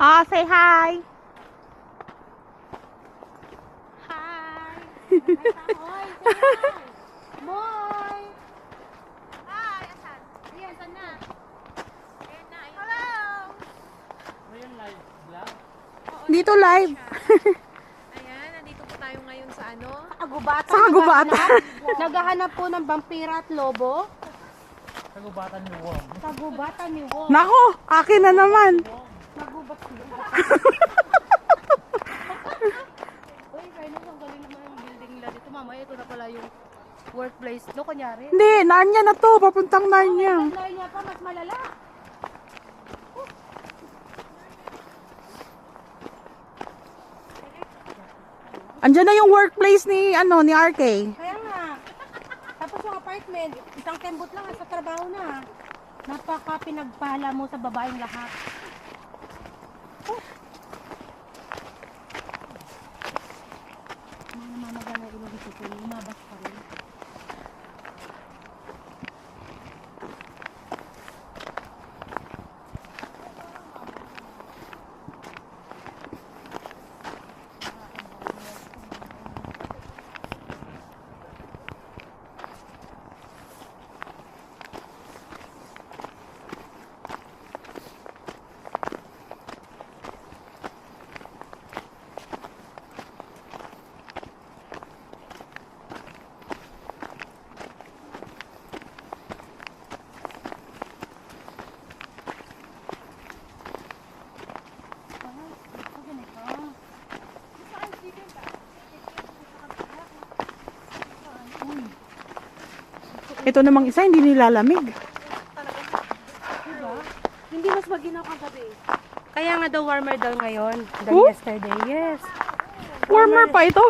Oh, say hi. Hi! Hoy, say hi! Moy! Hi! Asan? Ayan, saan na? Ayan na, ayan. Hello! Ayun, live vlog. Oo, Dito live. ayan, nandito po tayo ngayon sa ano? Sa kagubatan. Naghahanap po ng vampira at lobo. Kagubatan ni Wong. Kagubatan ni Wong. Nako, akin na naman. Nagubat siya. Uy, Venus, ang galing naman yung building nila dito. Mamaya, ito na pala yung workplace. No, kunyari. Hindi, Narnia na to. Papuntang Narnia. Ang layo niya pa, mas malala. Andyan na yung workplace ni ni RK. Kaya nga. Tapos yung apartment, isang kembot lang sa trabaho na. Napaka pinagpala mo sa babaeng lahat. Mga mamaga na ilog ito ko, lumabas pa rin. Ito namang isa, hindi nilalamig. Diba? Hindi mas maginaw kagabi. Kaya nga daw warmer daw ngayon than Oh? yesterday. Yes. Warmer pa ito.